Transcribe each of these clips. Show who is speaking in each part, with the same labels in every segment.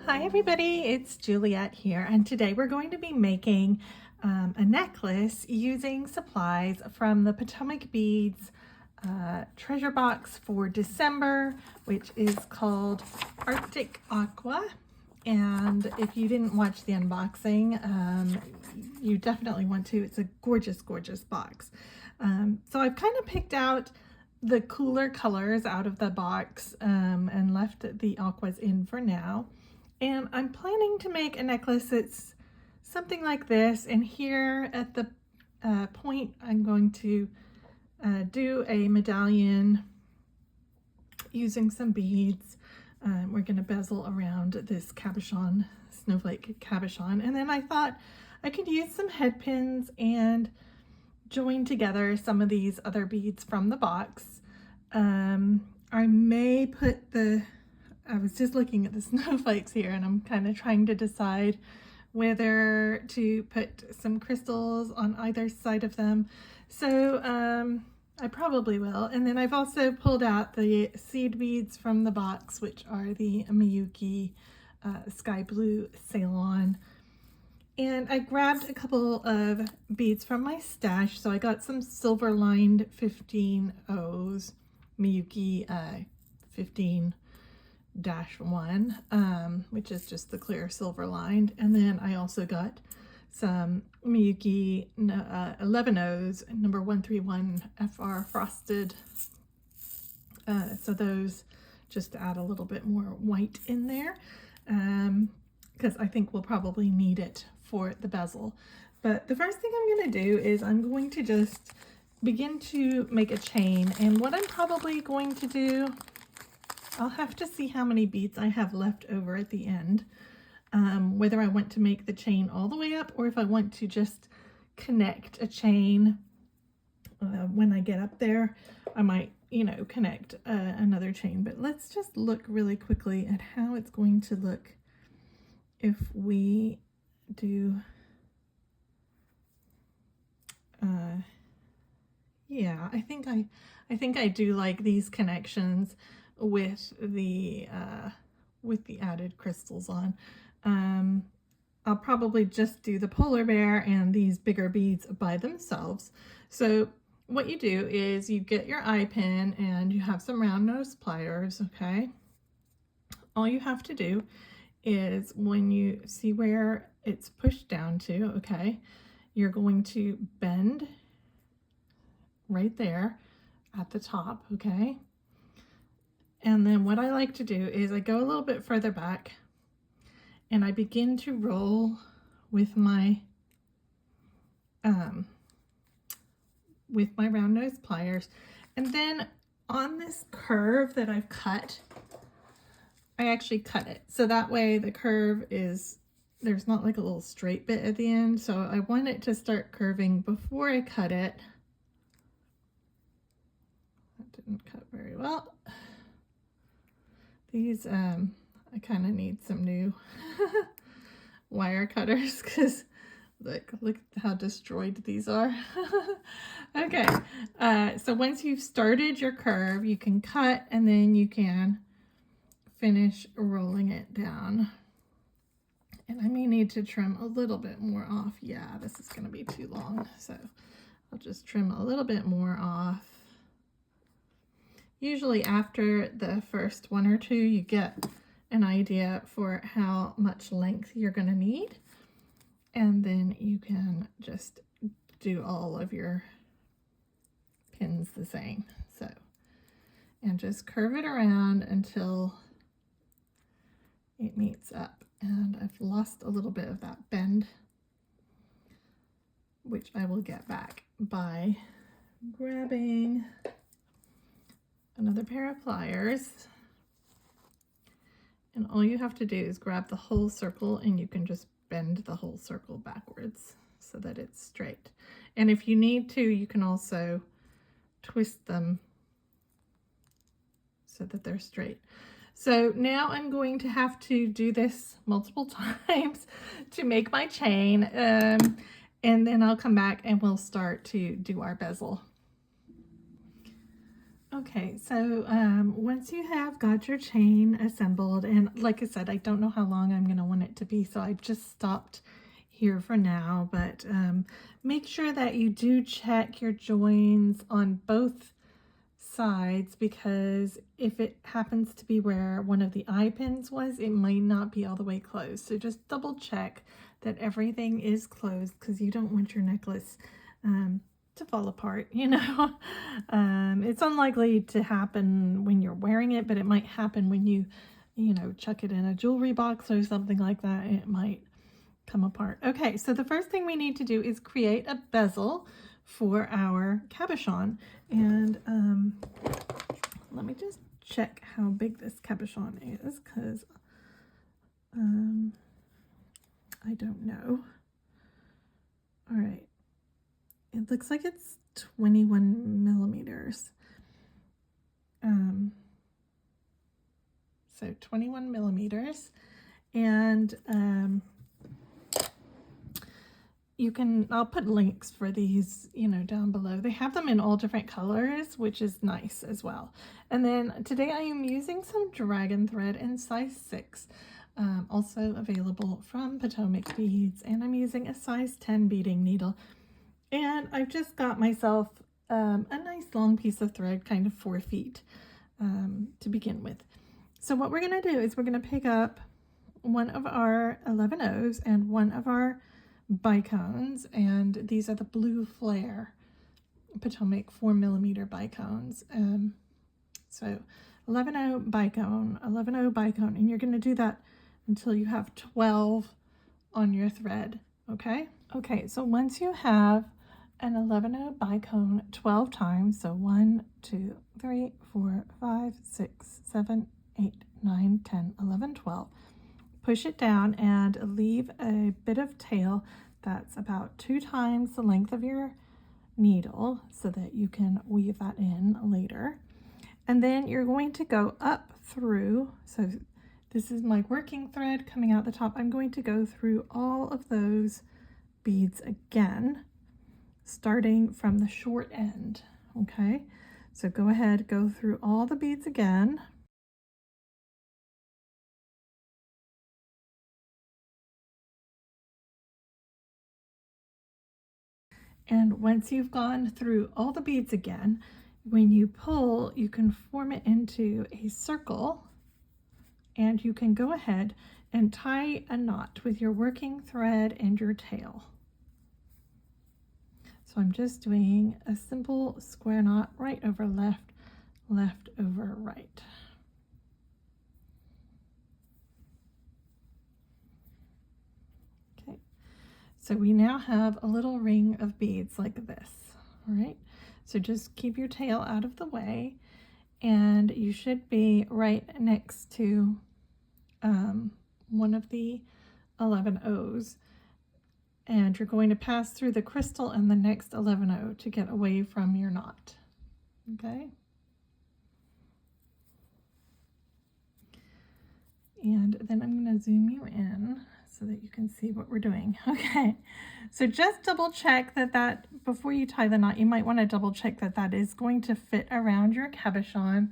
Speaker 1: Hi everybody, it's Juliet here, and today we're going to be making a necklace using supplies from the Potomac Beads treasure box for December, which is called Arctic Aqua. And if you didn't watch the unboxing, you definitely want to. It's a gorgeous, gorgeous box. So I've kind of picked out the cooler colors out of the box and left the aquas in for now. And I'm planning to make a necklace that's something like this. And here at the point, I'm going to do a medallion using some beads. We're going to bezel around this cabochon, snowflake cabochon. And then I thought I could use some head pins and join together some of these other beads from the box. I may put I was just looking at the snowflakes here, and I'm kind of trying to decide whether to put some crystals on either side of them. So I probably will. And then I've also pulled out the seed beads from the box, which are the Miyuki sky blue Ceylon. And I grabbed a couple of beads from my stash. So I got some silver lined 15 O's, Miyuki 15-1, which is just the clear silver lined. And then I also got some Miyuki 11 O's, number 131 FR frosted. So those just to add a little bit more white in there, because I think we'll probably need it for the bezel. But the first thing I'm going to do is I'm going to just begin to make a chain. And what I'm probably going to do, I'll have to see how many beads I have left over at the end, whether I want to make the chain all the way up or if I want to just connect a chain. When I get up there, I might, connect another chain. But let's just look really quickly at how it's going to look if we do, yeah, I think I do like these connections with the added crystals on. I'll probably just do the polar bear and these bigger beads by themselves. So what you do is you get your eye pin and you have some round nose pliers, okay? All you have to do is when you see where it's pushed down to, okay, you're going to bend right there at the top, okay? And then what I like to do is I go a little bit further back and I begin to roll with my round nose pliers. And then on this curve that I've cut, I actually cut it. So that way the curve is, there's not like a little straight bit at the end. So I want it to start curving before I cut it. That didn't cut very well. These, I kind of need some new wire cutters because look how destroyed these are. Okay, so once you've started your curve, you can cut and then you can finish rolling it down. And I may need to trim a little bit more off. Yeah, this is going to be too long, so I'll just trim a little bit more off. Usually after the first one or two, you get an idea for how much length you're going to need. And then you can just do all of your pins the same. So, and just curve it around until it meets up. And I've lost a little bit of that bend, which I will get back by grabbing another pair of pliers. And all you have to do is grab the whole circle and you can just bend the whole circle backwards so that it's straight. And if you need to, you can also twist them so that they're straight. So now I'm going to have to do this multiple times to make my chain. And then I'll come back and we'll start to do our bezel. Okay, so once you have got your chain assembled, and like I said, I don't know how long I'm going to want it to be, so I just stopped here for now, but make sure that you do check your joins on both sides, because if it happens to be where one of the eye pins was, it might not be all the way closed. So just double check that everything is closed, because you don't want your necklace to fall apart, you know. It's unlikely to happen when you're wearing it, but it might happen when you know, chuck it in a jewelry box or something like that. It might come apart. Okay, so the first thing we need to do is create a bezel for our cabochon. And let me just check how big this cabochon is, because I don't know. All right, it looks like it's 21 millimeters. So 21 millimeters, and you can, I'll put links for these, you know, down below. They have them in all different colors, which is nice as well. And then today I am using some dragon thread in size 6, also available from Potomac Beads, and I'm using a size 10 beading needle. And I've just got myself a nice long piece of thread, kind of 4 feet to begin with. So what we're going to do is we're going to pick up one of our 11 O's and one of our Bicones, and these are the blue flare Potomac 4mm Bicones. So 11O Bicone, 11O Bicone, and you're going to do that until you have 12 on your thread. Okay. Okay, so once you have an 11O Bicone 12 times, so 1, 2, 3, 4, 5, 6, 7, 8, 9, 10, 11, 12. Push it down and leave a bit of tail that's about 2 times the length of your needle, so that you can weave that in later. And then you're going to go up through, so this is my working thread coming out the top. I'm going to go through all of those beads again, starting from the short end. Okay, so go ahead, go through all the beads again. And once you've gone through all the beads again, when you pull, you can form it into a circle, and you can go ahead and tie a knot with your working thread and your tail. So I'm just doing a simple square knot, right over left, left over right. Okay, so we now have a little ring of beads like this. All right, so just keep your tail out of the way, and you should be right next to one of the 11 O's, and you're going to pass through the crystal and the next 11 O to get away from your knot. Okay, and then I'm going to zoom you in so that you can see what we're doing. Okay, so just double check that before you tie the knot, you might want to double check that is going to fit around your cabochon.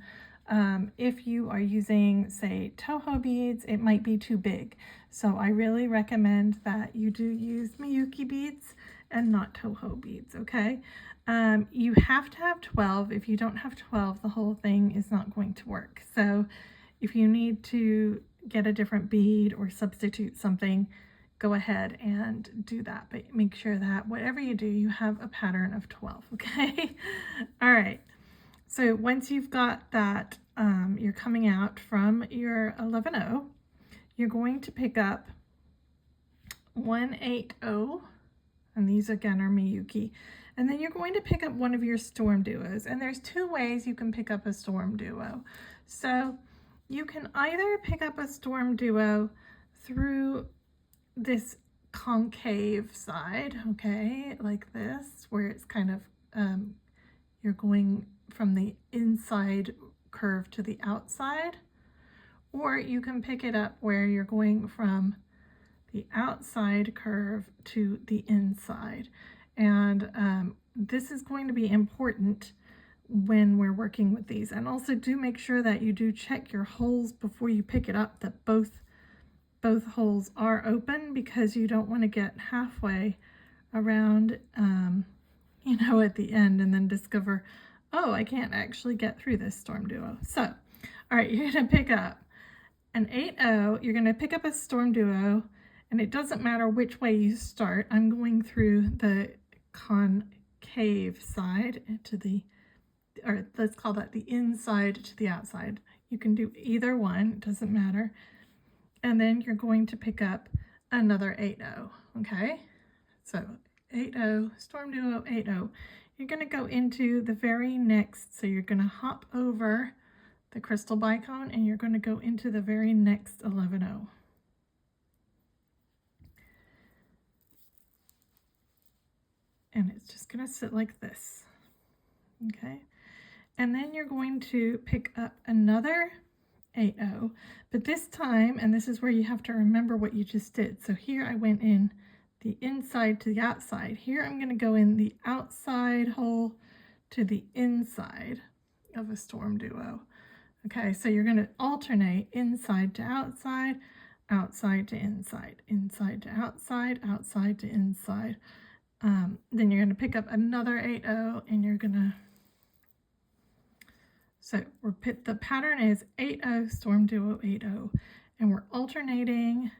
Speaker 1: If you are using, say, Toho beads, it might be too big. So I really recommend that you do use Miyuki beads and not Toho beads, okay? You have to have 12. If you don't have 12, the whole thing is not going to work. So if you need to get a different bead or substitute something, go ahead and do that. But make sure that whatever you do, you have a pattern of 12, okay? All right. So once you've got that, you're coming out from your 11O, you're going to pick up 180, and these again are Miyuki, and then you're going to pick up one of your Stormduos, and there's 2 ways you can pick up a Stormduo. So you can either pick up a Stormduo through this concave side, okay, like this, where it's kind of, you're going from the inside curve to the outside, or you can pick it up where you're going from the outside curve to the inside. And this is going to be important when we're working with these. And also do make sure that you do check your holes before you pick it up, that both holes are open, because you don't want to get halfway around, you know, at the end and then discover, oh, I can't actually get through this Stormduo. So, all right, you're going to pick up an 8/0, you're going to pick up a Stormduo, and it doesn't matter which way you start. I'm going through the concave side to the, or let's call that the inside to the outside. You can do either one, it doesn't matter. And then you're going to pick up another 8/0, okay? So 8/0, Stormduo, 8/0. You're going to go into the very next, so you're going to hop over the crystal bicone and you're going to go into the very next 11/0. And it's just going to sit like this, okay? And then you're going to pick up another 8/0, but this time, and this is where you have to remember what you just did. So here I went in the inside to the outside. Here I'm going to go in the outside hole to the inside of a Stormduo. Okay, so you're going to alternate inside to outside, outside to inside, inside to outside, outside to inside. Then you're going to pick up another 8/0 and you're going to, so the pattern is 8/0, Stormduo, 8/0, and we're alternating,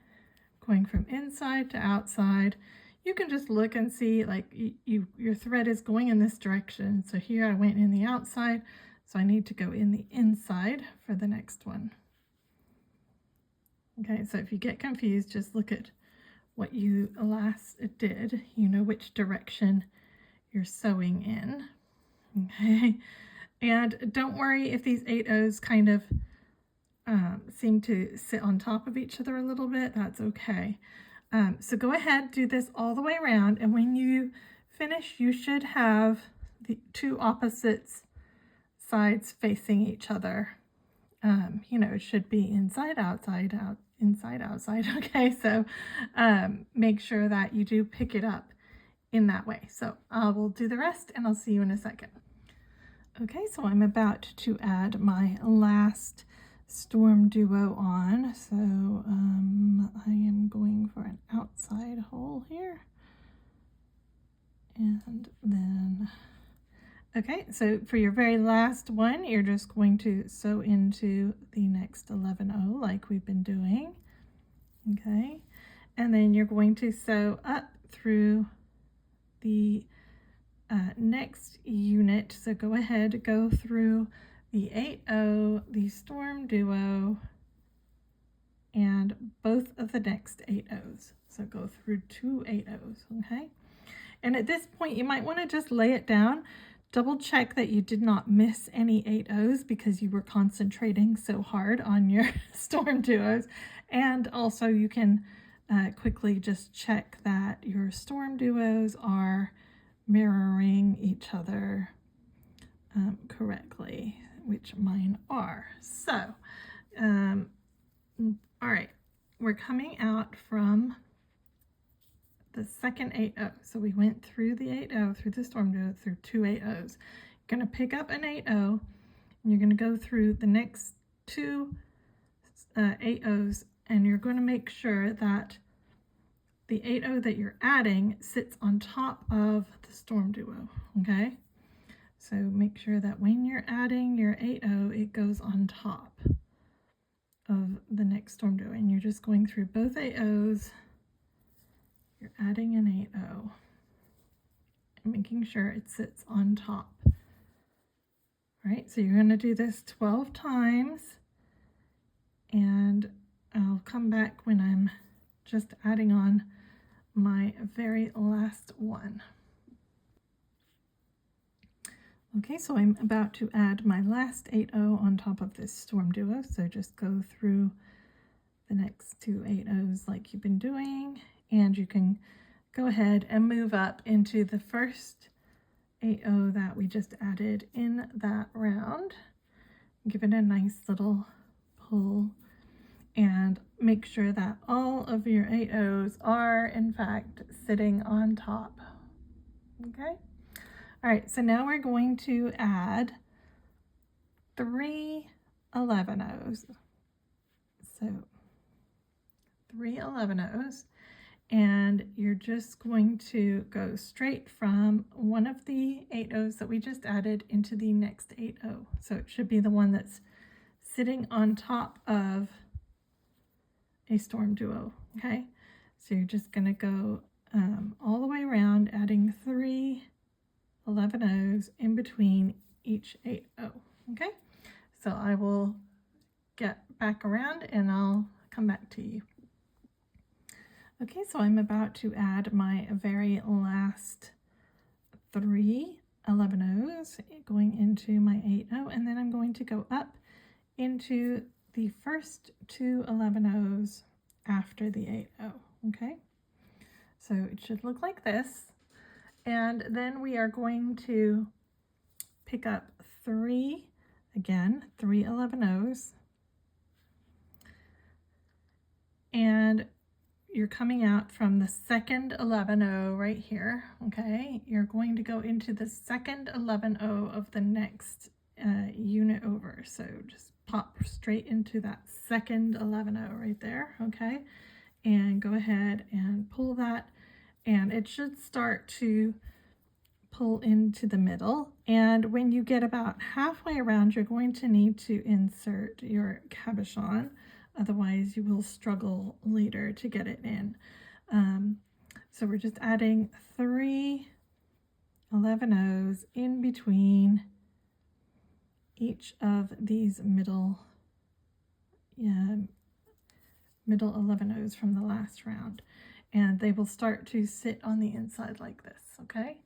Speaker 1: going from inside to outside. You can just look and see, like, your thread is going in this direction. So here I went in the outside, so I need to go in the inside for the next one. Okay, so if you get confused, just look at what you last did. You know which direction you're sewing in. Okay, and don't worry if these 8/0s kind of seem to sit on top of each other a little bit. That's okay. So go ahead, do this all the way around, and when you finish, you should have the two opposite sides facing each other. You know, it should be inside, outside, out, inside, outside. Okay, so make sure that you do pick it up in that way. So I will do the rest and I'll see you in a second. Okay, so I'm about to add my last Stormduo on. So I am going for an outside hole here. And then, okay, so for your very last one, you're just going to sew into the next 11/0 like we've been doing. Okay, and then you're going to sew up through the next unit. So go ahead, go through the 8/0, the Stormduo, and both of the next 8/0s. So go through 2 8/0s, okay? And at this point, you might want to just lay it down. Double check that you did not miss any 8/0s because you were concentrating so hard on your Stormduos. And also you can quickly just check that your Stormduos are mirroring each other correctly, which mine are. So, all right, we're coming out from the second 8/0. So we went through the 8/0, through the Stormduo, through 2 8/0s. You're going to pick up an 8/0, and you're going to go through the next 2 8/0s, and you're going to make sure that the 8/0 that you're adding sits on top of the Stormduo, okay? So make sure that when you're adding your 8/0, it goes on top of the next Stormduo, and you're just going through both 8/0s. You're adding an 8/0 and making sure it sits on top. All right, so you're going to do this 12 times, and I'll come back when I'm just adding on my very last one. Okay, so I'm about to add my last 8/0 on top of this Stormduo, so just go through the next 2 8/0s like you've been doing, and you can go ahead and move up into the first 8/0 that we just added in that round. Give it a nice little pull and make sure that all of your 8/0s are in fact sitting on top. Okay, all right, so now we're going to add 3 11-ohs. So 3 11-ohs, and you're just going to go straight from one of the 8-ohs that we just added into the next 8-oh. So it should be the one that's sitting on top of a Stormduo, okay? So you're just going to go all the way around, adding 3 11-ohs in between each 8-oh, okay? So I will get back around and I'll come back to you. Okay, so I'm about to add my very last 3 11-ohs going into my 8-oh, and then I'm going to go up into the first 2 11-ohs after the 8-oh, okay? So it should look like this, and then we are going to pick up 3 11-ohs, and you're coming out from the second 11-oh right here, okay? You're going to go into the second 11-oh of the next unit over. So just pop straight into that second 11-oh right there, okay? And go ahead and pull that, and it should start to pull into the middle. And when you get about halfway around, you're going to need to insert your cabochon. Otherwise, you will struggle later to get it in. So we're just adding 3 11-ohs in between each of these middle 11-ohs from the last round. And they will start to sit on the inside like this, okay?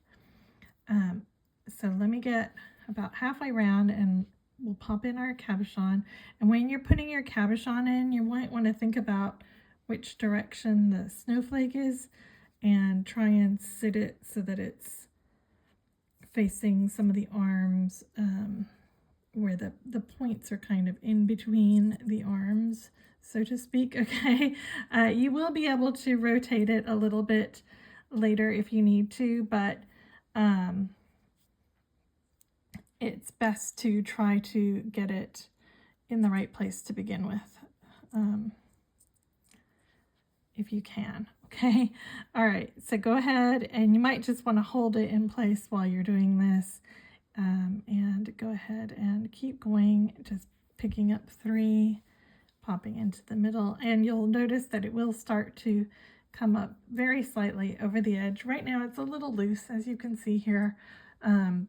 Speaker 1: So let me get about halfway around and we'll pop in our cabochon. And when you're putting your cabochon in, you might want to think about which direction the snowflake is and try and sit it so that it's facing some of the arms, where the points are kind of in between the arms, so to speak, okay? You will be able to rotate it a little bit later if you need to, but it's best to try to get it in the right place to begin with, if you can, okay? All right, so go ahead, and you might just want to hold it in place while you're doing this, and go ahead and keep going, just picking up 3, popping into the middle, and you'll notice that it will start to come up very slightly over the edge. Right now it's a little loose, as you can see here,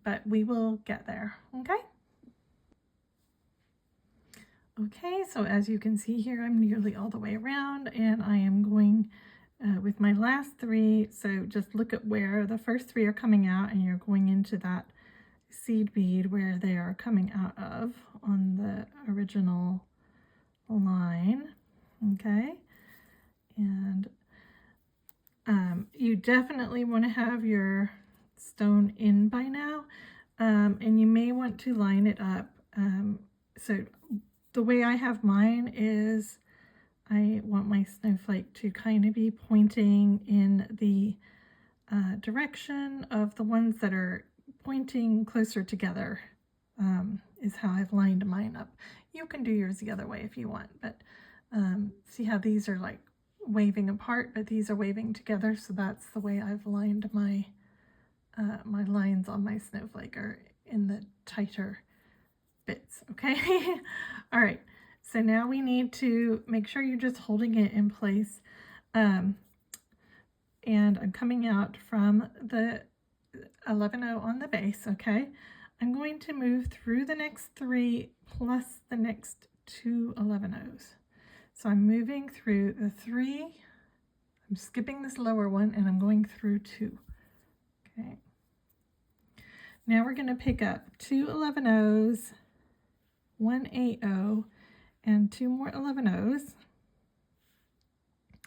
Speaker 1: but we will get there, okay? Okay, so as you can see here, I'm nearly all the way around, and I am going with my last 3. So just look at where the first 3 are coming out, and you're going into that seed bead where they are coming out of on the original line, okay? And you definitely want to have your stone in by now, and you may want to line it up. So the way I have mine is I want my snowflake to kind of be pointing in the direction of the ones that are pointing closer together, is how I've lined mine up. You can do yours the other way if you want, but see how these are like waving apart, but these are waving together, so that's the way I've lined my my lines on my snowflake, are in the tighter bits, okay? All right, so now we need to make sure you're just holding it in place, and I'm coming out from the 11-oh on the base, okay? I'm going to move through the next 3 plus the next 2 11-ohs. So I'm moving through the 3, I'm skipping this lower one, and I'm going through 2, okay? Now we're going to pick up 2 11-ohs, 1 8-oh, and 2 more 11-ohs.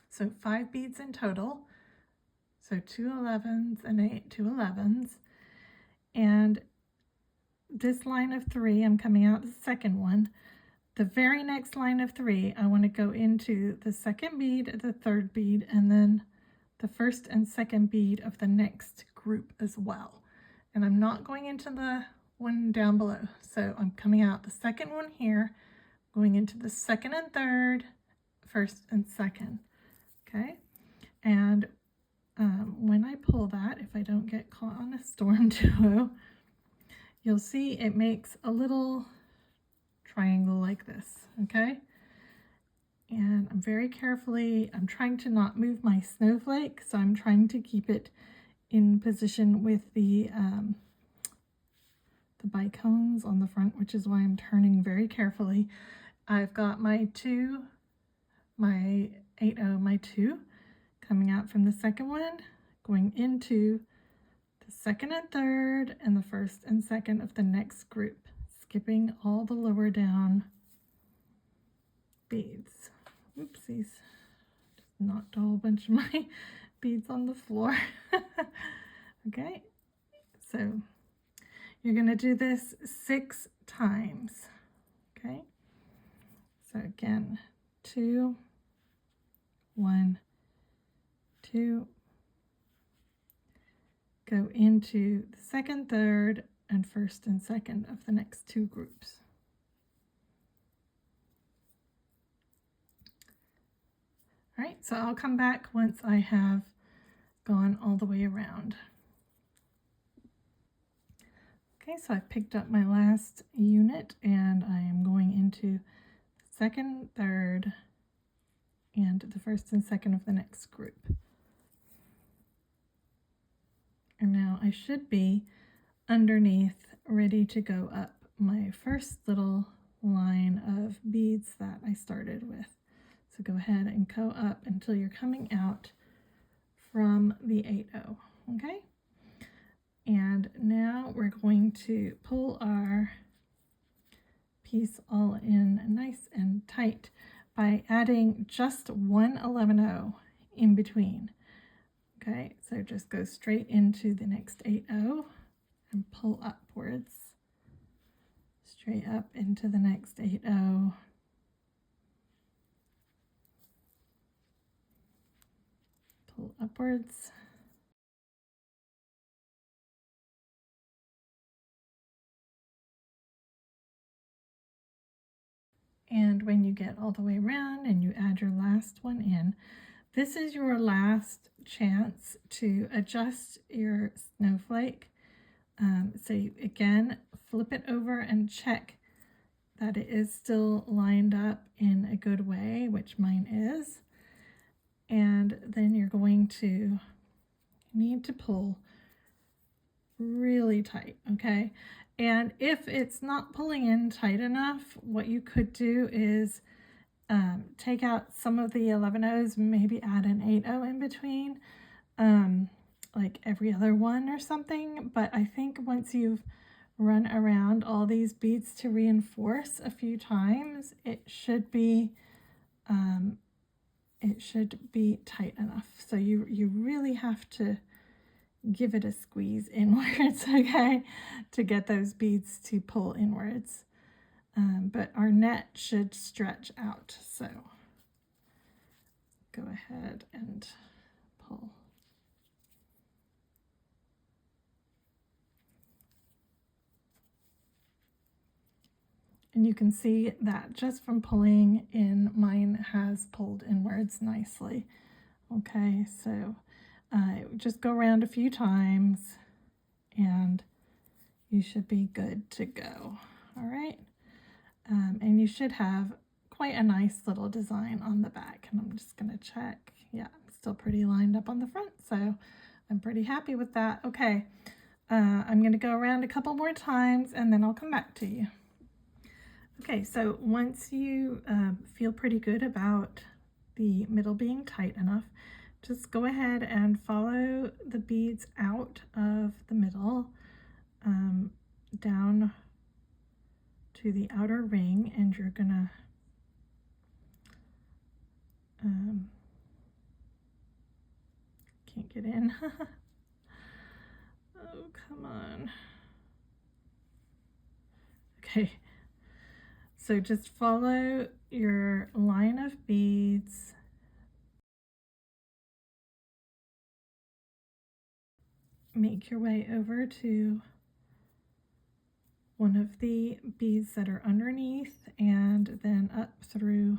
Speaker 1: So 5 beads in total. So 2 11s and 2 11s. And this line of 3, I'm coming out the second one. The very next line of 3, I want to go into the second bead, the third bead, and then the first and second bead of the next group as well. And I'm not going into the one down below. So I'm coming out the second one here, going into the second and third, first and second. Okay, and when I pull that, if I don't get caught on a Stormduo, you'll see it makes a little triangle like this. Okay, and I'm very carefully, I'm trying to not move my snowflake, so I'm trying to keep it in position with the Bicones on the front, which is why I'm turning very carefully. I've got my 2, my 8-0, my 2 coming out from the second one, going into the second and third and the first and second of the next group, skipping all the lower down beads. Oopsies, just knocked a whole bunch of my beads on the floor. Okay, so you're going to do this 6 times. Okay, so again, 2, 1, 2, go into the second, third, and first and second of the next 2 groups. All right, so I'll come back once I have gone all the way around. Okay, so I've picked up my last unit and I am going into the second, third, and the first and second of the next group. And now I should be underneath, ready to go up my first little line of beads that I started with. So go ahead and go up until you're coming out from the 8-0, okay? And now we're going to pull our piece all in nice and tight by adding just one 11-0 in between. Okay, so just go straight into the next 8-0 and pull upwards, straight up into the next 8-0. Pull upwards. And when you get all the way around and you add your last one in, this is your last chance to adjust your snowflake. So you, again, flip it over and check that it is still lined up in a good way, which mine is. And then you're going to need to pull really tight, okay? And if it's not pulling in tight enough, what you could do is take out some of the 11-0s, maybe add an 8-0 in between, like every other one or something. But I think once you've run around all these beads to reinforce a few times, it should be tight enough. So you really have to give it a squeeze inwards, okay, to get those beads to pull inwards. But our net should stretch out, so go ahead and pull. And you can see that just from pulling in, mine has pulled inwards nicely. Okay, so just go around a few times and you should be good to go. All right, and you should have quite a nice little design on the back. And I'm just gonna check. Yeah, I'm still pretty lined up on the front, so I'm pretty happy with that. Okay, I'm gonna go around a couple more times and then I'll come back to you. Okay, so once you feel pretty good about the middle being tight enough, just go ahead and follow the beads out of the middle down to the outer ring, and you're gonna can't get in. Oh, come on. Okay, so just follow your line of beads make your way over to one of the beads that are underneath and then up through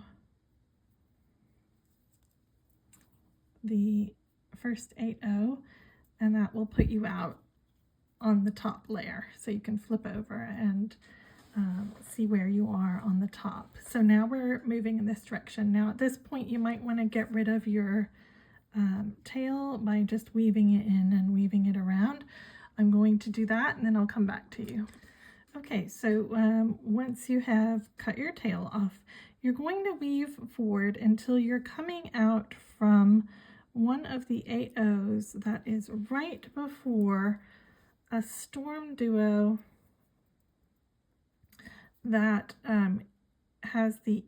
Speaker 1: the first 8-0, and that will put you out on the top layer, so you can flip over and see where you are on the top. So now we're moving in this direction. Now at this point you might want to get rid of your tail by just weaving it in and weaving it around. I'm going to do that and then I'll come back to you. Okay, so once you have cut your tail off, you're going to weave forward until you're coming out from one of the 8-0s that is right before a Stormduo that has the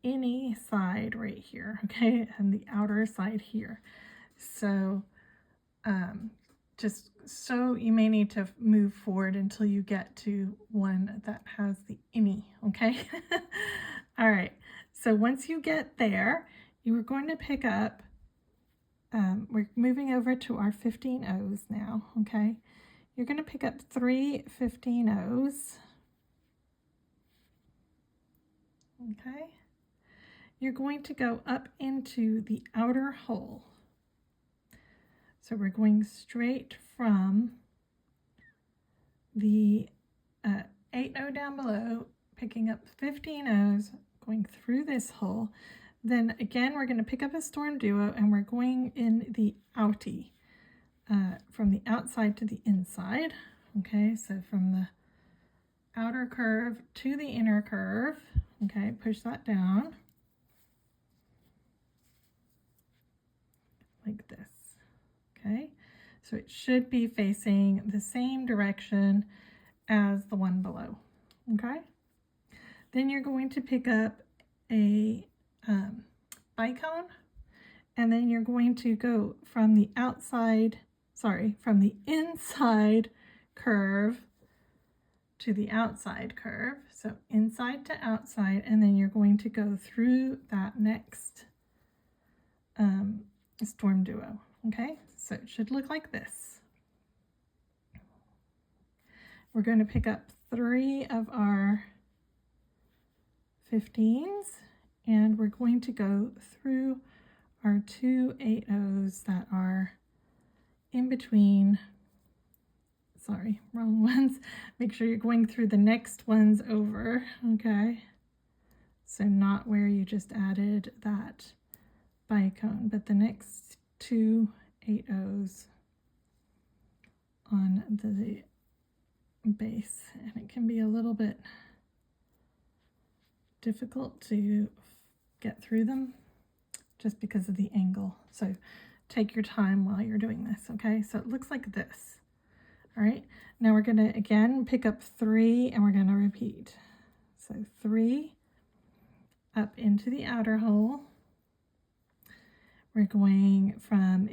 Speaker 1: innie side right here, okay, and the outer side here. So just so you may need to move forward until you get to one that has the innie, okay? All right, so once you get there, you are going to pick up, we're moving over to our 15-0s now, okay? You're going to pick up 3 15-0s, okay? You're going to go up into the outer hole. So we're going straight from the 8-0 down below, picking up 15-0s, going through this hole. Then again, we're going to pick up a Stormduo and we're going in the outie, from the outside to the inside. Okay, so from the outer curve to the inner curve. Okay, push that down like this. Okay, so it should be facing the same direction as the one below. Okay, then you're going to pick up a bicone, and then you're going to go from the outside, from the inside curve to the outside curve, so inside to outside, and then you're going to go through that next Stormduo. Okay, so it should look like this. We're going to pick up 3 of our 15s, and we're going to go through our 2 8-0s that are in between. Sorry, wrong ones. Make sure you're going through the next ones over, okay? So not where you just added that bicone, but the next 2 8-0s on the base. And it can be a little bit difficult to get through them just because of the angle. So take your time while you're doing this, okay? So it looks like this. All right, now we're going to again pick up 3 and we're going to repeat. So 3 up into the outer hole. We're going from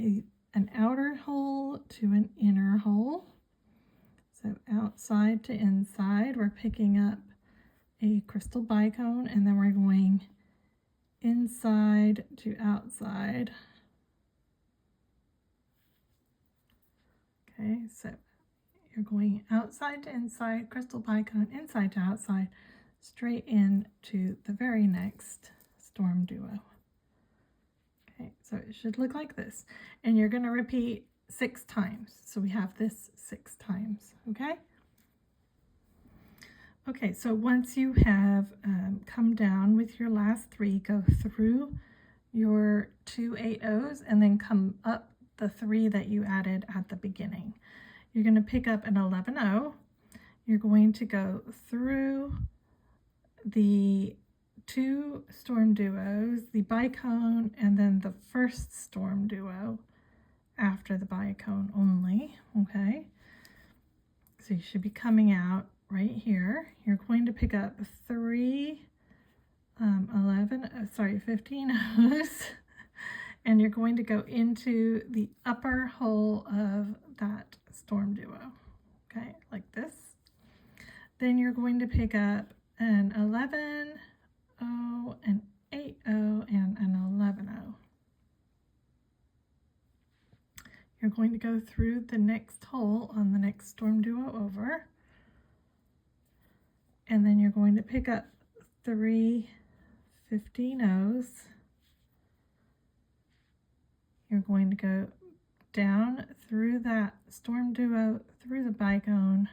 Speaker 1: an outer hole to an inner hole. So outside to inside, we're picking up a crystal bicone, and then we're going inside to outside. Okay, so you're going outside to inside, crystal bicone, inside to outside, straight into the very next Stormduo. Okay, so it should look like this. And you're going to repeat 6 times. So we have this 6 times, okay? Okay, so once you have come down with your last 3, go through your 2 8-0s and then come up the 3 that you added at the beginning. You're going to pick up an 11-0. You're going to go through the 2 Stormduos, the bicone, and then the first Stormduo after the bicone only, okay? So you should be coming out right here. You're going to pick up 3 15-0s, and you're going to go into the upper hole of that Stormduo, okay, like this. Then you're going to pick up an 11-0, an 8-0, and an 11-0. You're going to go through the next hole on the next Stormduo over. and then you're going to pick up 3 15-0s. You're going to go down through that Stormduo, through the Bicone,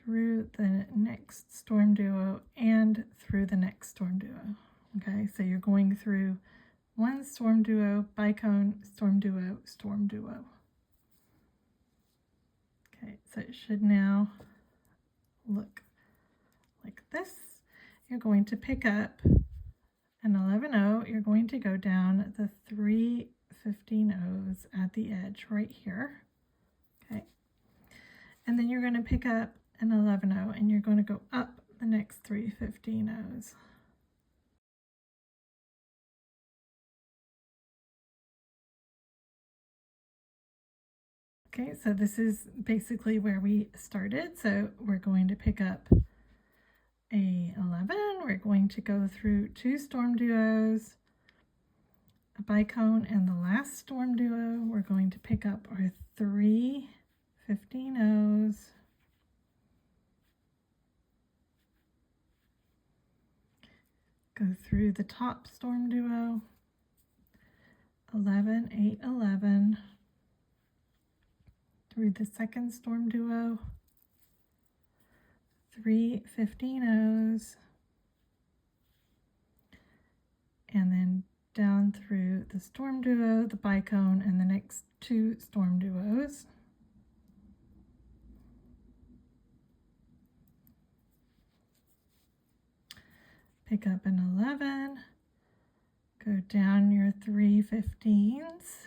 Speaker 1: through the next Stormduo, and through the next Stormduo. Okay, so you're going through one Stormduo, Bicone, Stormduo, Stormduo. Okay, so it should now look like this. You're going to pick up an 11-0. You're going to go down the 3 15-0s at the edge right here. Okay, and then you're going to pick up an 11-0 and you're going to go up the next 3 15-0s. Okay, so this is basically where we started. So we're going to pick up a 11. We're going to go through 2 Stormduos, a Bicone, and the last Stormduo. We're going to pick up our 3 15-0s. Go through the top Stormduo, 11, 8, 11. Through the second Stormduo, 3 15-0s, and then down through the Stormduo, the Bicone, and the next 2 Stormduos. Pick up an 11, go down your 3 15s,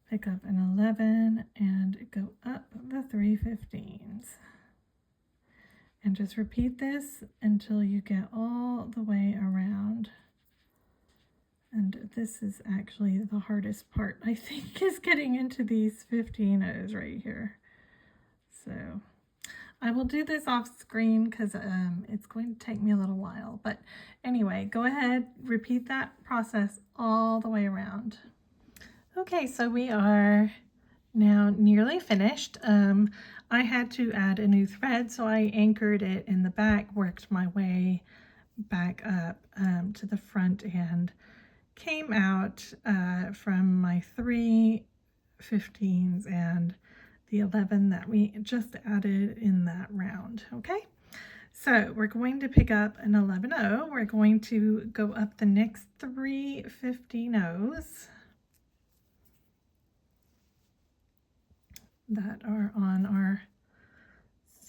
Speaker 1: pick up an 11 and go up the 3 15s. And just repeat this until you get all the way around. And this is actually the hardest part, I think, is getting into these 15-0s right here. So I will do this off screen because it's going to take me a little while. But anyway, go ahead, repeat that process all the way around. Okay, so we are now nearly finished. I had to add a new thread, so I anchored it in the back, worked my way back up to the front, and came out from my 3 15s and the 11 that we just added in that round. Okay, so we're going to pick up an 11-0. We're going to go up the next 3 15-0s that are on our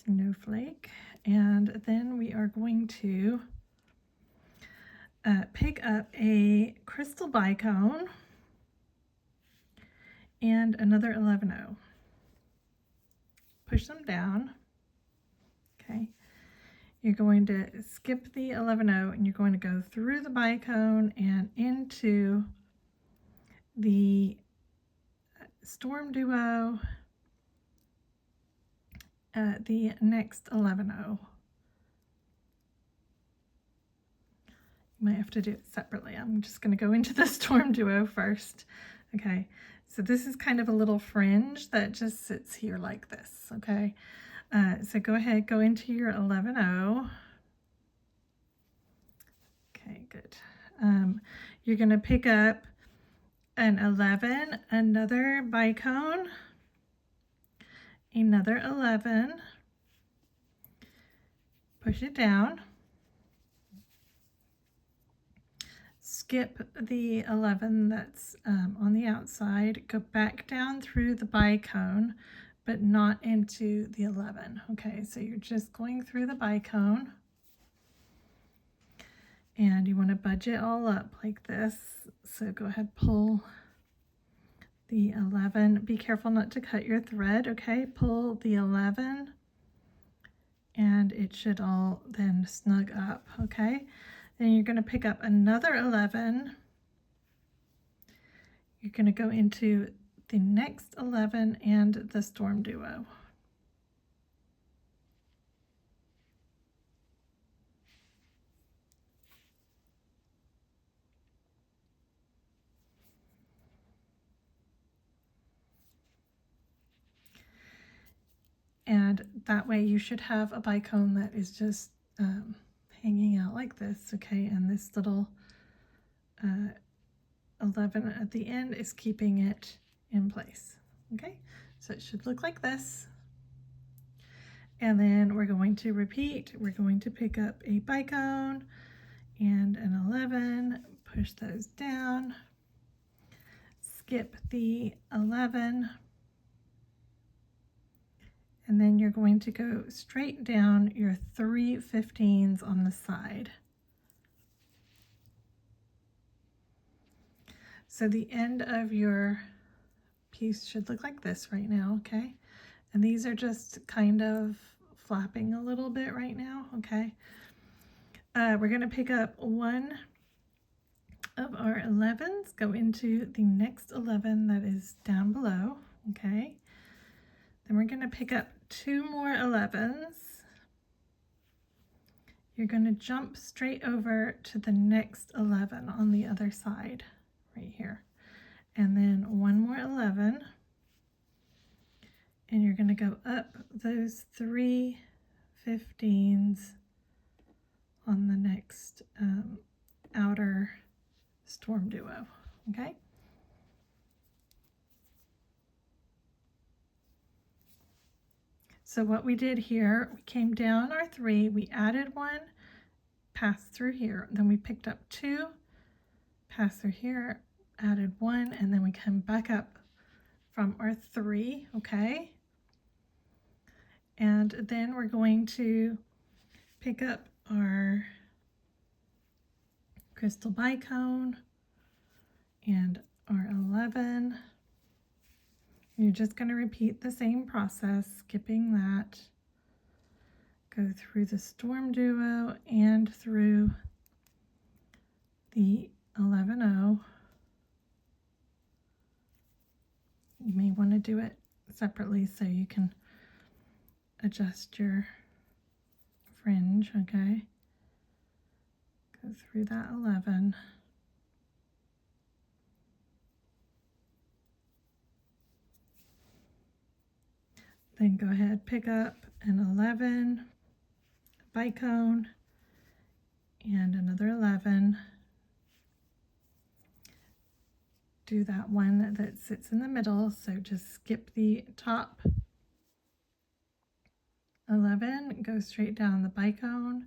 Speaker 1: snowflake, and then we are going to pick up a crystal bicone and another 11-0. Push them down. Okay, you're going to skip the 11-0 and you're going to go through the bicone and into the Stormduo, the next 11-0. You might have to do it separately. I'm just going to go into the Stormduo first. Okay, so this is kind of a little fringe that just sits here like this. Okay, so go ahead, go into your 11-0. Okay, good. You're going to pick up an 11, another bicone, another 11, push it down, skip the 11 that's on the outside, go back down through the bicone, but not into the 11. Okay, so you're just going through the bicone, and you want to budge it all up like this. So go ahead, pull the 11. Be careful not to cut your thread. Okay, pull the 11 and it should all then snug up. Okay, then you're going to pick up another 11. You're going to go into the next 11 and the Stormduo. And that way you should have a bicone that is just hanging out like this, okay? And this little 11 at the end is keeping it in place, okay? So it should look like this. And then we're going to repeat. We're going to pick up a bicone and an 11, push those down, skip the 11, and then you're going to go straight down your 3 15s on the side. So the end of your piece should look like this right now, okay? And these are just kind of flapping a little bit right now, okay? We're gonna pick up one of our 11s, go into the next 11 that is down below, okay? Then we're gonna pick up 2 more 11s. You're gonna jump straight over to the next 11 on the other side, right here. And then 1 more 11. And you're gonna go up those 3 15s on the next outer Stormduo, okay? So what we did here, we came down our 3, we added 1, passed through here, then we picked up 2, passed through here, added 1, and then we come back up from our 3, okay? And then we're going to pick up our crystal bicone and our 11. You're just going to repeat the same process, skipping that. Go through the Stormduo and through the 11-0. You may want to do it separately so you can adjust your fringe, okay? Go through that 11. Then go ahead, pick up an 11, a bicone, and another 11. Do that one that sits in the middle, so just skip the top 11, go straight down the bicone,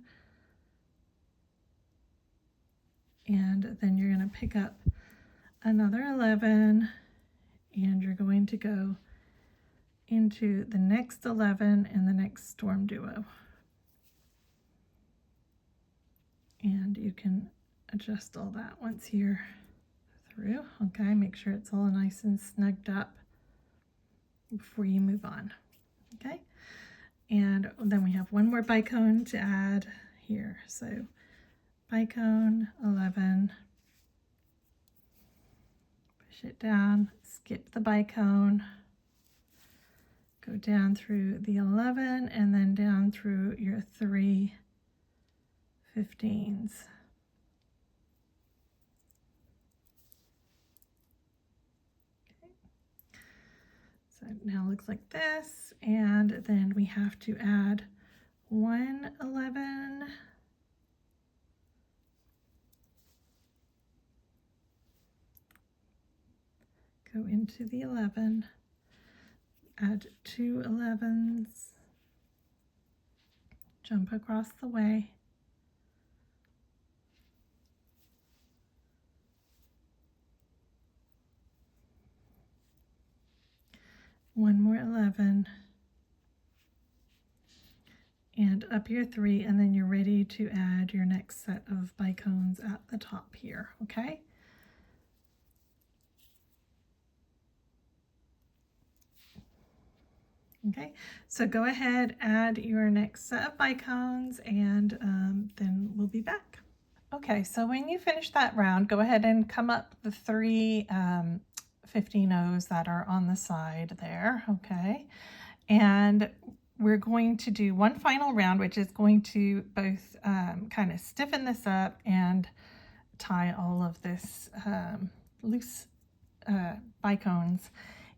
Speaker 1: and then you're going to pick up another 11, and you're going to go into the next 11 and the next Stormduo. And you can adjust all that once you're through, okay? Make sure it's all nice and snugged up before you move on, okay? And then we have one more bicone to add here. So bicone 11, push it down, skip the bicone, go down through the 11 and then down through your 3 15s. Okay. So now it looks like this, and then we have to add 1 11, go into the 11, add 2 11s, jump across the way, one more 11, and up your 3, and then you're ready to add your next set of bicones at the top here, okay? Okay, so go ahead, add your next set of bicones, and then we'll be back. Okay, so when you finish that round, go ahead and come up the 3 15 O's that are on the side there, okay? And we're going to do one final round, which is going to both kind of stiffen this up and tie all of this loose bicones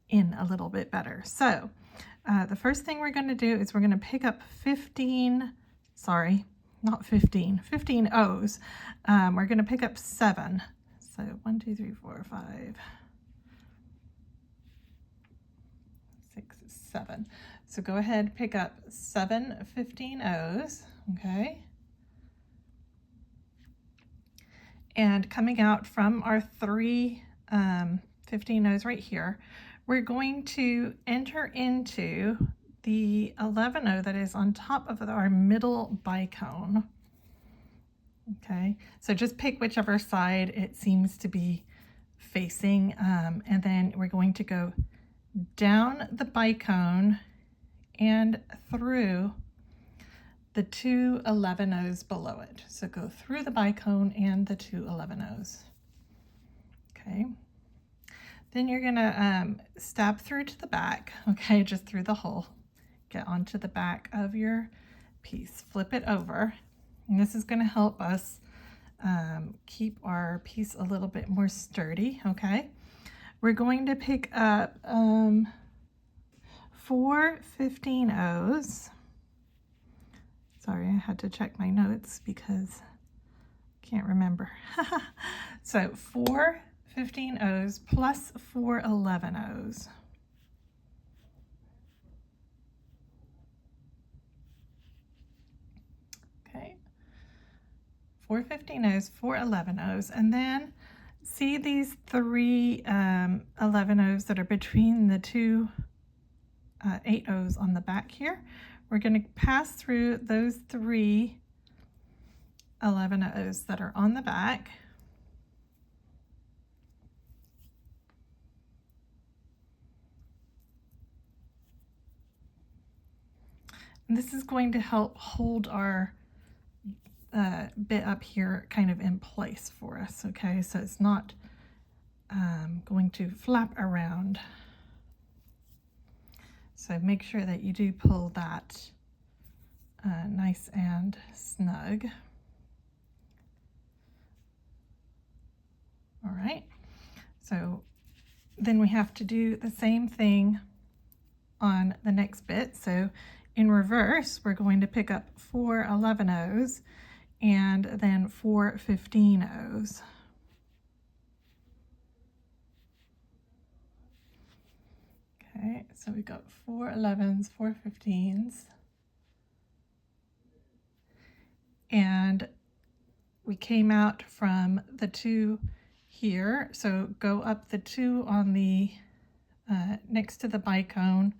Speaker 1: in a little bit better. So The first thing we're going to do is we're going to pick up 15, sorry, not 15, 15 O's. We're going to pick up 7. So 1, 2, 3, 4, 5, 6, 7. So go ahead, pick up 7 15 O's, okay? And coming out from our 3 15 O's right here, we're going to enter into the 11 O that is on top of our middle bicone. Okay, so just pick whichever side it seems to be facing, and then we're going to go down the bicone and through the 2 11 O's below it. So go through the bicone and the 2 11 O's. Okay. Then you're gonna stab through to the back, okay, just through the hole. Get onto the back of your piece, flip it over, and this is gonna help us keep our piece a little bit more sturdy, okay? We're going to pick up 4 15 O's. Sorry, I had to check my notes because I can't remember. So 4 15 O's plus 4 11 O's. Okay, 4 15 O's, 4 11 O's, and then see these 3 11 O's that are between the 2 8 O's on the back here. We're going to pass through those 3 11 O's that are on the back. And this is going to help hold our bit up here kind of in place for us, okay? So it's not going to flap around. So make sure that you do pull that nice and snug. All right, so then we have to do the same thing on the next bit. So in reverse, we're going to pick up 4 11 O's and then 4 15 O's. Okay, so we got 4 11s, 4 15s. And we came out from the 2 here, so go up the 2 on the next to the bicone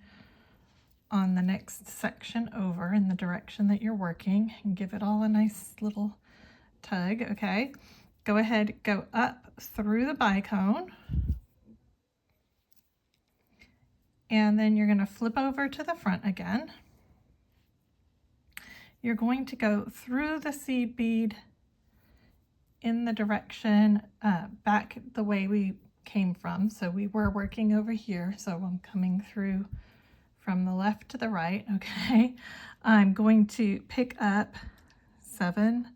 Speaker 1: on the next section over in the direction that you're working, and give it all a nice little tug, okay? Go ahead, go up through the bicone, and then you're going to flip over to the front again. You're going to go through the seed bead in the direction back the way we came from. So we were working over here, so I'm coming through from the left to the right, okay? I'm going to pick up 7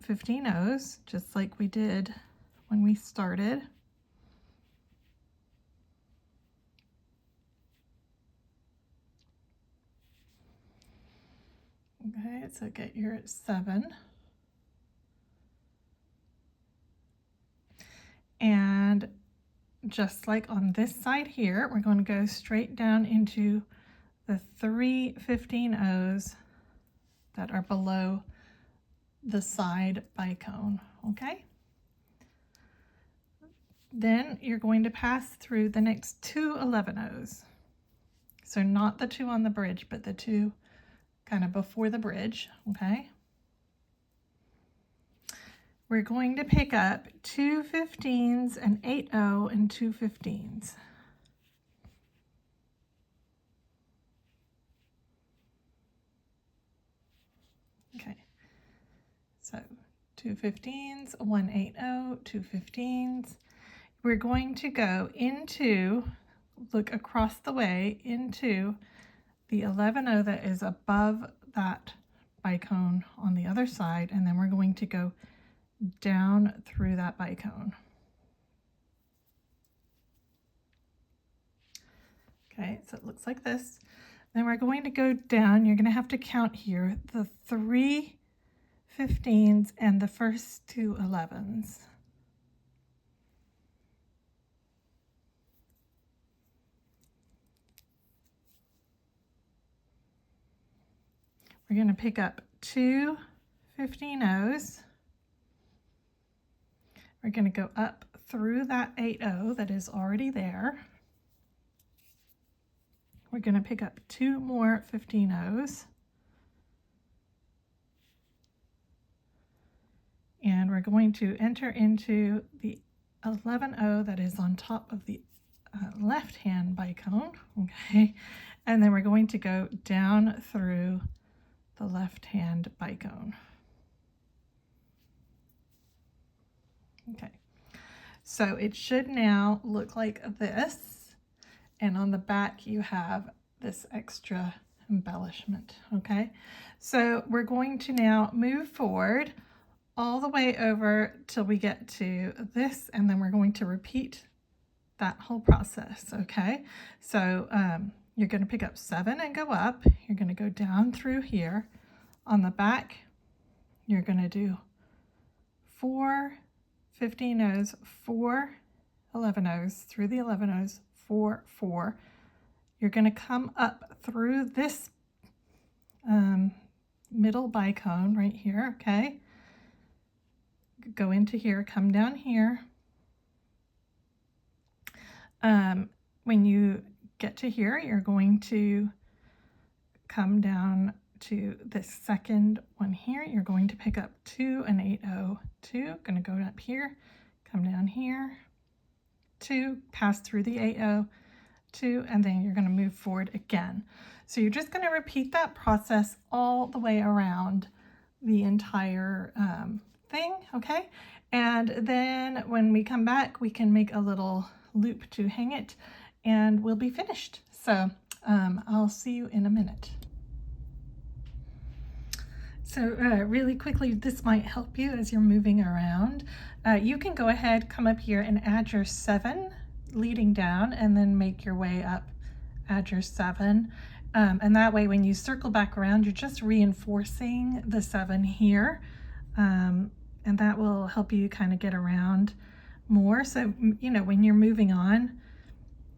Speaker 1: 15 O's, just like we did when we started. Okay, so get your 7. And just like on this side here, we're going to go straight down into the 3 15 O's that are below the side bicone, okay? Then you're going to pass through the next 2 11 O's. So not the 2 on the bridge, but the 2 kind of before the bridge, okay? We're going to pick up 2 15s, an 8 O, and 2 15s. Okay, so 2 15s, 1 8 O, 2 15s. We're going to go into, look across the way into the 11 O that is above that bicone on the other side, and then we're going to go down through that bicone. Okay, so it looks like this. Then we're going to go down. You're going to have to count here the 3 15s and the first 2 11s. We're going to pick up 2 15-0s. We're going to go up through that 8-0 that is already there. We're going to pick up 2 more 15-0s. And we're going to enter into the 11-0 that is on top of the left-hand bicone, okay? And then we're going to go down through the left-hand bicone. Okay, so it should now look like this, and on the back you have this extra embellishment, okay? So we're going to now move forward all the way over till we get to this, and then we're going to repeat that whole process, okay? So you're going to pick up 7 and go up. You're going to go down through here. On the back, you're going to do 4 15-0s, 4 11-0s, through the 11-0s, 4 4. You're going to come up through this middle bicone right here, okay? Go into here, come down here. When you get to here, you're going to come down to this second one here. You're going to pick up 2 and 8-0, 2, going to go up here, come down here, 2, pass through the 8-0, 2, and then you're going to move forward again. So you're just going to repeat that process all the way around the entire thing, okay? And then when we come back, we can make a little loop to hang it, and we'll be finished. So I'll see you in a minute. So really quickly, this might help you as you're moving around. You can go ahead, come up here and add your 7 leading down, and then make your way up, add your 7. And that way when you circle back around, you're just reinforcing the 7 here. And that will help you kind of get around more. So, you know, when you're moving on,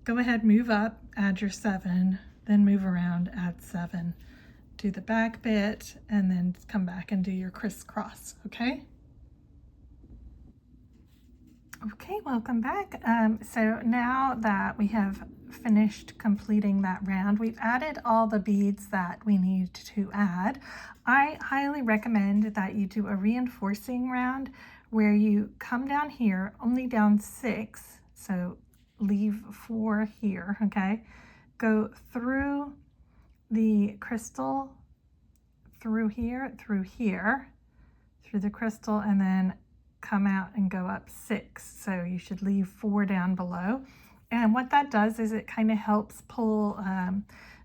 Speaker 1: go ahead, move up, add your 7, then move around, add 7. Do the back bit, and then come back and do your crisscross, okay? Okay, welcome back. So now that we have finished completing that round, we've added all the beads that we need to add. I highly recommend that you do a reinforcing round where you come down here, only down 6, so leave 4 here, okay? Go through the crystal, through here, through the crystal, and then come out and go up 6. So you should leave 4 down below. And what that does is it kind of helps pull,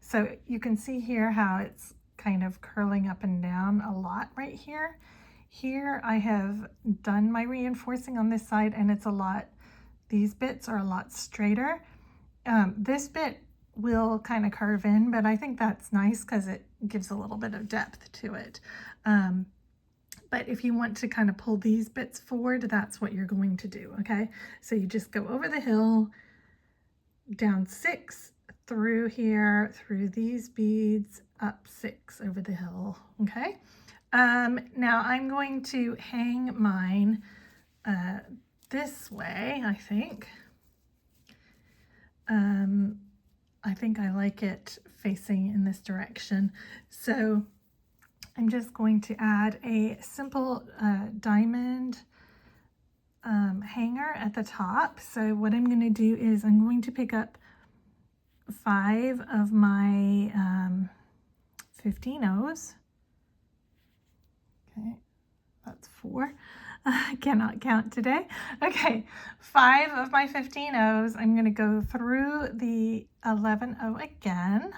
Speaker 1: so you can see here how it's kind of curling up and down a lot right here. Here I have done my reinforcing on this side, and it's a lot, these bits are a lot straighter. This bit will kind of curve in, but I think that's nice because it gives a little bit of depth to it. But if you want to kind of pull these bits forward, that's what you're going to do, okay? So you just go over the hill, down 6, through here, through these beads, up 6 over the hill, okay? Now I'm going to hang mine this way, I think. I think I like it facing in this direction. So I'm just going to add a simple diamond hanger at the top. So what I'm going to do is I'm going to pick up 5 of my 15-0s. Okay, that's 4. I cannot count today. Okay, 5 of my 15-0s. I'm going to go through the 11-0 again.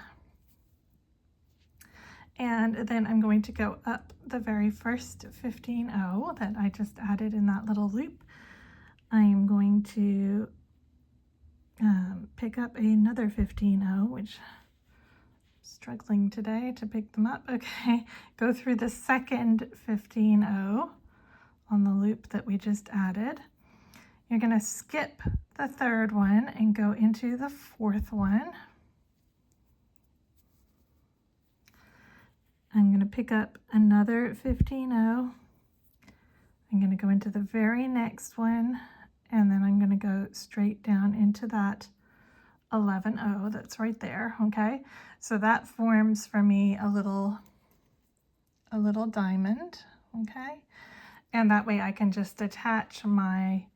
Speaker 1: And then I'm going to go up the very first 15-0 that I just added in that little loop. I am going to pick up another 15-0, which I'm struggling today to pick them up. Okay, go through the second 15-0 on the loop that we just added. You're going to skip the third one and go into the fourth one. I'm going to pick up another 15-0. I'm going to go into the very next one, and then I'm going to go straight down into that 11-0 that's right there. Okay, so that forms for me a little diamond. Okay, and that way I can just attach my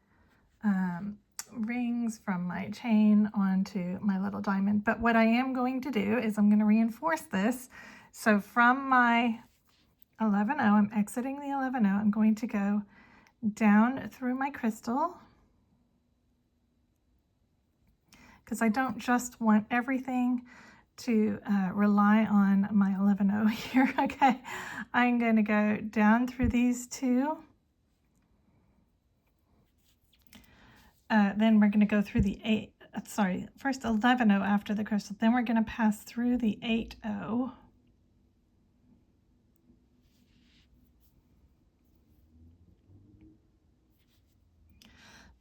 Speaker 1: rings from my chain onto my little diamond. But what I am going to do is I'm going to reinforce this. So from my 11-0, I'm exiting the 11-0, I'm going to go down through my crystal, because I don't just want everything to rely on my 11-0 here. Okay, I'm going to go down through these two. Then we're going to go through the first 11-0 after the crystal. Then we're going to pass through the 8-0.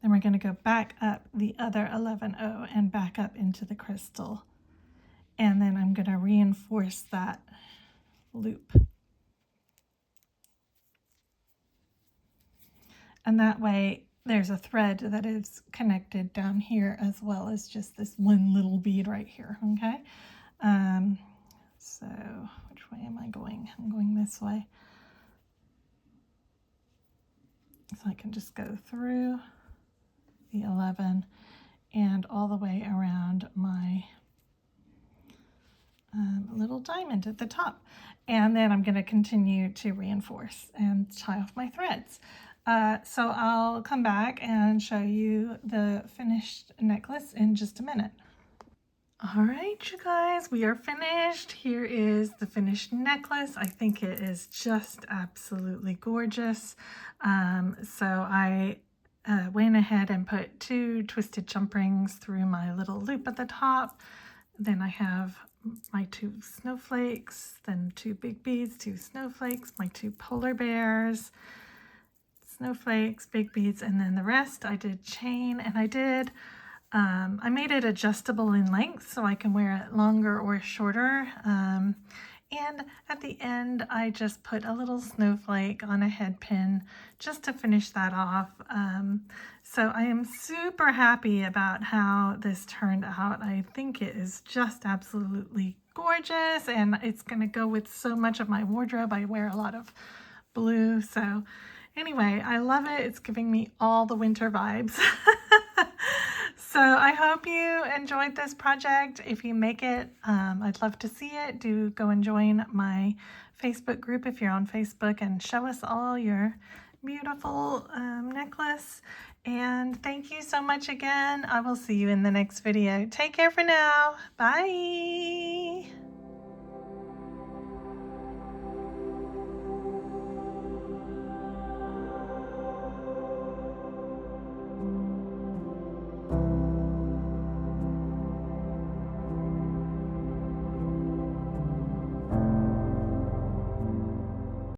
Speaker 1: Then we're going to go back up the other 11-0 and back up into the crystal. And then I'm going to reinforce that loop. And that way there's a thread that is connected down here as well as just this one little bead right here. Okay. So which way am I going? I'm going this way. So I can just go through the 11 and all the way around my little diamond at the top. And then I'm going to continue to reinforce and tie off my threads. So I'll come back and show you the finished necklace in just a minute. All right, you guys, we are finished. Here is the finished necklace. I think it is just absolutely gorgeous. So I went ahead and put 2 twisted jump rings through my little loop at the top. Then I have my 2 snowflakes, then 2 big beads, 2 snowflakes, my 2 polar bears, snowflakes, big beads, and then the rest I did chain, and I made it adjustable in length so I can wear it longer or shorter. And at the end, I just put a little snowflake on a head pin just to finish that off. So I am super happy about how this turned out. I think it is just absolutely gorgeous, and it's going to go with so much of my wardrobe. I wear a lot of blue. So anyway, I love it. It's giving me all the winter vibes. So I hope you enjoyed this project. If you make it, I'd love to see it. Do go and join my Facebook group if you're on Facebook and show us all your beautiful necklace. And thank you so much again. I will see you in the next video. Take care for now. Bye.